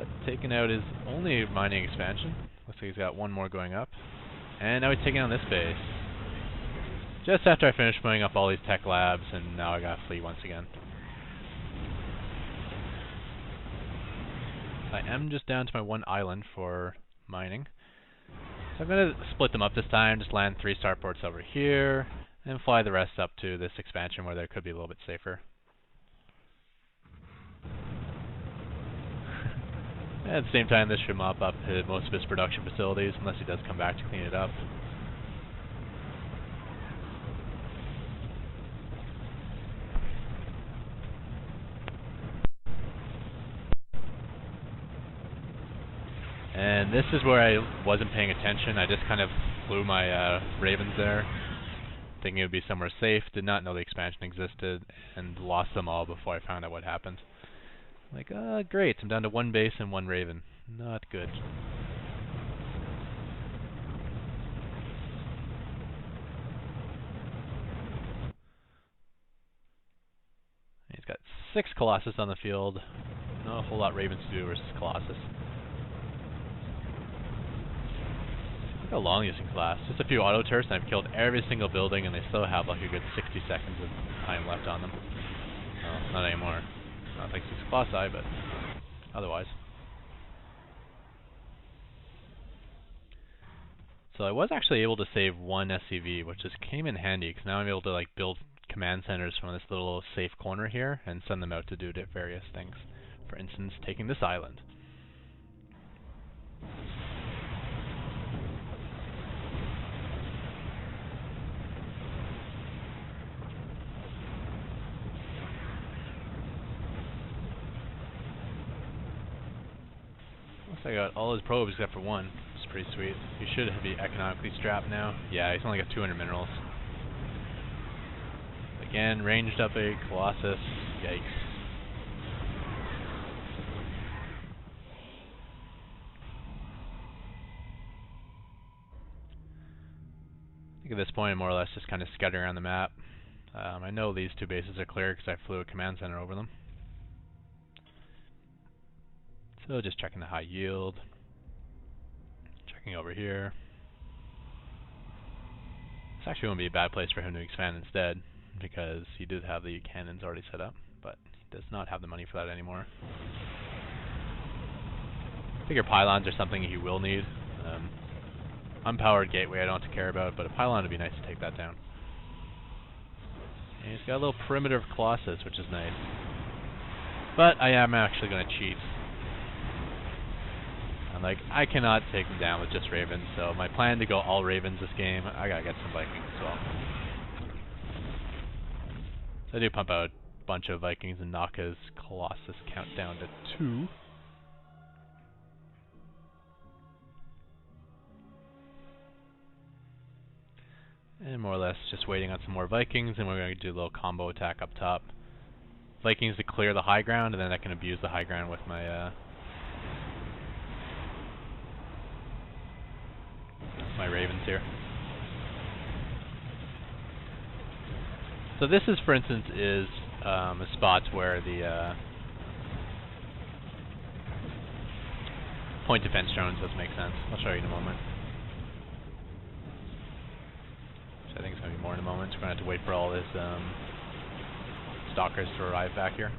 But taking out his only mining expansion. Looks like he's got one more going up. And now he's taking on this base. Just after I finished putting up all these tech labs, and now I got to flee once again. I am just down to my one island for mining. So I'm going to split them up this time, just land 3 starports over here, and fly the rest up to this expansion where they could be a little bit safer. At the same time, this should mop up most of his production facilities, unless he does come back to clean it up. And this is where I wasn't paying attention. I just kind of flew my ravens there, thinking it would be somewhere safe. Did not know the expansion existed, and lost them all before I found out what happened. Like, great, I'm down to 1 base and 1 raven. Not good. He's got 6 Colossus on the field. Not a whole lot ravens to do versus Colossus. Look how long these things last. Just a few auto turfs and I've killed every single building, and they still have like a good 60 seconds of time left on them. Well, not anymore. Not like 6 Colossi, but otherwise. So I was actually able to save 1 SCV, which just came in handy, because now I'm able to like build command centers from this little safe corner here and send them out to do various things. For instance, taking this island. I got all his probes except for 1. It's pretty sweet. He should be economically strapped now. Yeah, he's only got 200 minerals. Again, ranged up a Colossus. Yikes. I think at this point I'm more or less just kind of scattering around the map. I know these 2 bases are clear because I flew a command center over them. So just checking the high yield. Checking over here. This actually wouldn't be a bad place for him to expand instead, because he did have the cannons already set up, but he does not have the money for that anymore. I figure pylons are something he will need. Unpowered gateway I don't have to care about, but a pylon would be nice to take that down. And he's got a little perimeter of Colossus, which is nice. But I am actually going to cheat. Like, I cannot take them down with just ravens, so my plan to go all ravens this game, I gotta get some Vikings as well. So I do pump out a bunch of Vikings and knock his Colossus count down to 2. And more or less just waiting on some more Vikings, and we're going to do a little combo attack up top. Vikings to clear the high ground, and then I can abuse the high ground with my my ravens here. So this is, for instance, is a spot where the point defense drones does make sense. I'll show you in a moment. Which I think is going to be more in a moment. We're going to have to wait for all this stalkers to arrive back here.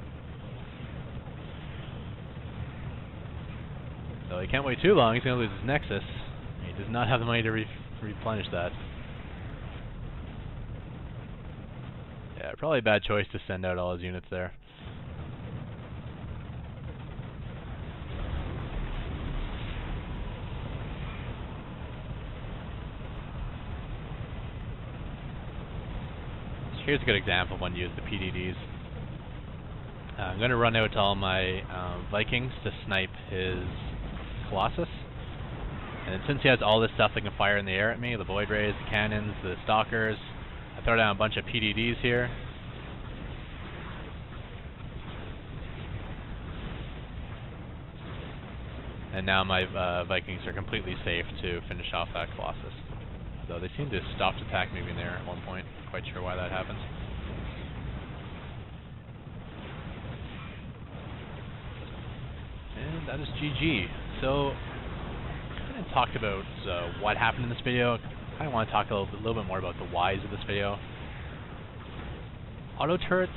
So he can't wait too long. He's going to lose his nexus. He does not have the money to replenish that. Yeah, probably a bad choice to send out all his units there. So here's a good example of when you use the PDDs. I'm going to run out all my Vikings to snipe his Colossus. And since he has all this stuff that can fire in the air at me, the Void Rays, the cannons, the stalkers, I throw down a bunch of PDDs here. And now my Vikings are completely safe to finish off that Colossus. Though they seem to have stopped attack maybe in there at one point. Not quite sure why that happens. And And that is GG. So, I kind of talked about what happened in this video. I kind of want to talk a little bit more about the whys of this video. Auto turrets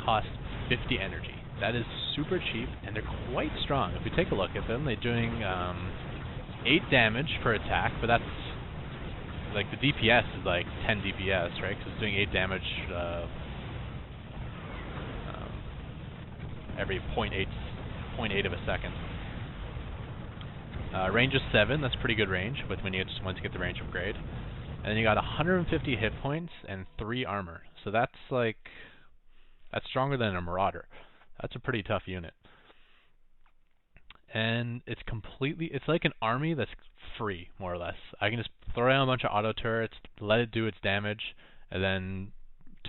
cost 50 energy. That is super cheap, and they're quite strong. If we take a look at them, they're doing 8 damage per attack, but that's like the DPS is like 10 DPS, right? Because it's doing 8 damage every 0.8 of a second. Range is 7. That's pretty good range, but when you once you get the range upgrade, and then you got 150 hit points and 3 armor. So that's stronger than a Marauder. That's a pretty tough unit. And it's like an army that's free, more or less. I can just throw down a bunch of auto turrets, let it do its damage, and then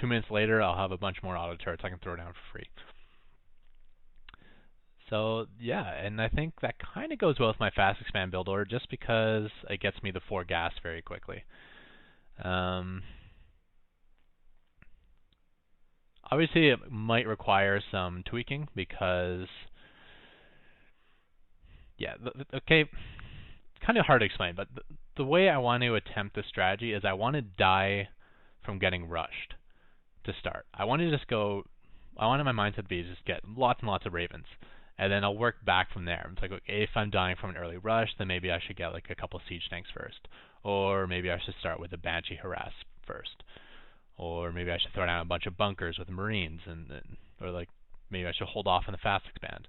2 minutes later I'll have a bunch more auto turrets I can throw down for free. So yeah, and I think that kind of goes well with my fast expand build order, just because it gets me the 4 gas very quickly. Obviously, it might require some tweaking because, yeah, okay, kind of hard to explain, but the way I want to attempt this strategy is I want to die from getting rushed to start. I want to just go, I wanted my mindset to be just get lots and lots of ravens, and then I'll work back from there. It's like, okay, if I'm dying from an early rush, then maybe I should get like a couple siege tanks first, or maybe I should start with a Banshee harass first. Or maybe I should throw down a bunch of bunkers with Marines, or like maybe I should hold off on the fast expand.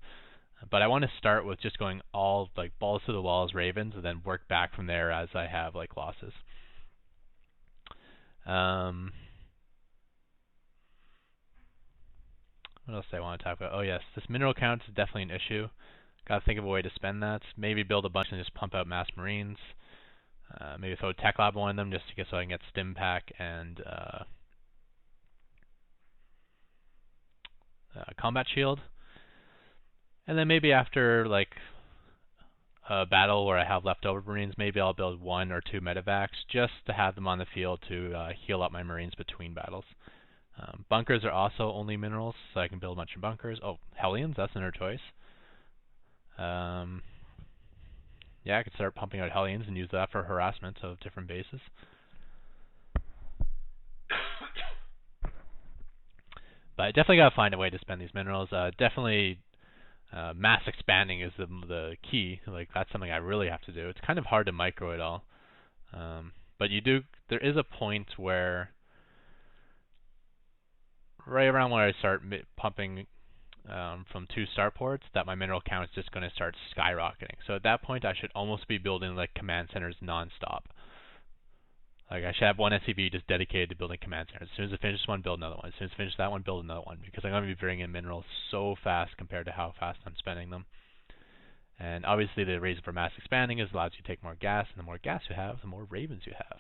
But I want to start with just going all like balls to the walls Ravens, and then work back from there as I have like losses. What else do I want to talk about? Oh yes, this mineral count is definitely an issue. Got to think of a way to spend that. Maybe build a bunch and just pump out mass Marines. Maybe throw a tech lab on them just to get so I can get stim pack and combat shield. And then maybe after like a battle where I have leftover Marines, maybe I'll build 1 or 2 medevacs just to have them on the field to heal up my Marines between battles. Bunkers are also only minerals, so I can build a bunch of bunkers. Oh, Hellions, that's another choice. Yeah, I could start pumping out Hellions and use that for harassment of different bases. But I definitely gotta find a way to spend these minerals. Definitely, mass expanding is the key. Like that's something I really have to do. It's kind of hard to micro it all, but there is a point where, right around where I start pumping from 2 start ports, that my mineral count is just going to start skyrocketing. So at that point, I should almost be building like command centers non-stop. Like I should have 1 SCV just dedicated to building command centers. As soon as I finish one, build another one. As soon as I finish that one, build another one. Because I'm going to be bringing in minerals so fast compared to how fast I'm spending them. And obviously the reason for mass expanding is it allows you to take more gas, and the more gas you have, the more ravens you have.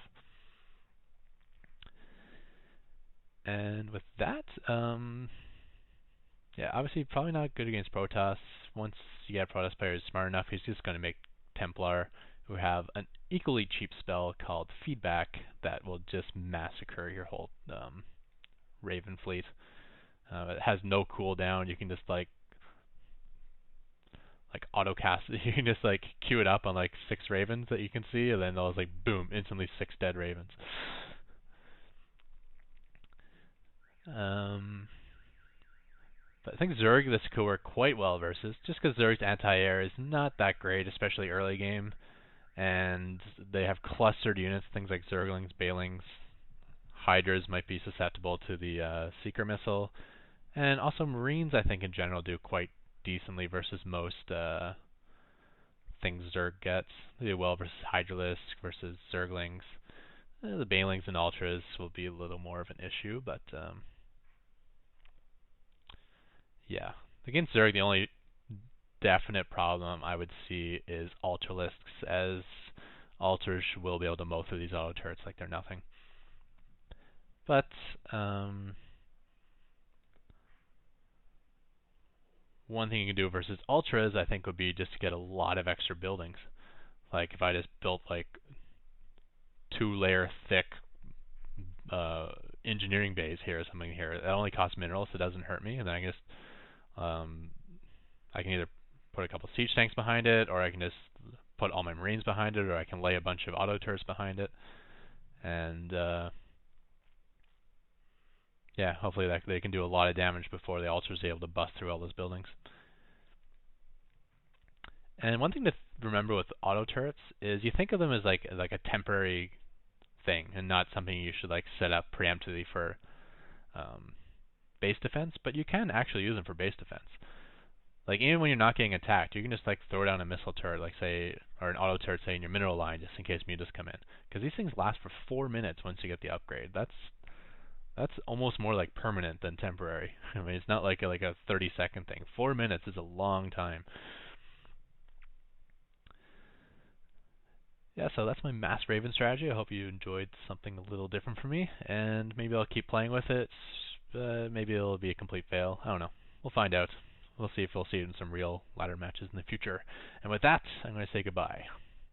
And with that, yeah, obviously probably not good against Protoss. Once you get a Protoss player who's smart enough, he's just going to make Templar, who have an equally cheap spell called Feedback that will just massacre your whole Raven fleet. It has no cooldown. You can just like auto cast it. You can just like queue it up on like 6 Ravens that you can see, and then they'll just like boom, instantly 6 dead Ravens. But I think Zerg, this could work quite well versus, just because Zerg's anti-air is not that great, especially early game, and they have clustered units, things like Zerglings, Balings, Hydras might be susceptible to the Seeker missile, and also Marines I think in general do quite decently versus most things Zerg gets. They do well versus Hydralisk, versus Zerglings. The Balings and Ultras will be a little more of an issue, but yeah. Against Zerg, the only definite problem I would see is Ultralisks, as Altars will be able to mow through these auto turrets like they're nothing. But one thing you can do versus Ultras, I think, would be just to get a lot of extra buildings. Like if I just built like 2-layer thick engineering bays here or something here. That only costs minerals, so it doesn't hurt me, and then I guess I can either put a couple siege tanks behind it, or I can just put all my marines behind it, or I can lay a bunch of auto turrets behind it. And yeah, hopefully that they can do a lot of damage before the Ultras are able to bust through all those buildings. And one thing to remember with auto turrets is you think of them as like a temporary thing and not something you should like set up preemptively for base defense, but you can actually use them for base defense. Like even when you're not getting attacked, you can just like throw down a missile turret, like say, or an auto turret, say in your mineral line, just in case mutas come in. Because these things last for 4 minutes once you get the upgrade. That's almost more like permanent than temporary. I mean, it's not like a 30-second thing. 4 minutes is a long time. Yeah, so that's my Mass Raven strategy. I hope you enjoyed something a little different from me, and maybe I'll keep playing with it. Maybe it'll be a complete fail. I don't know. We'll find out. We'll see if we'll see it in some real ladder matches in the future. And with that, I'm going to say goodbye.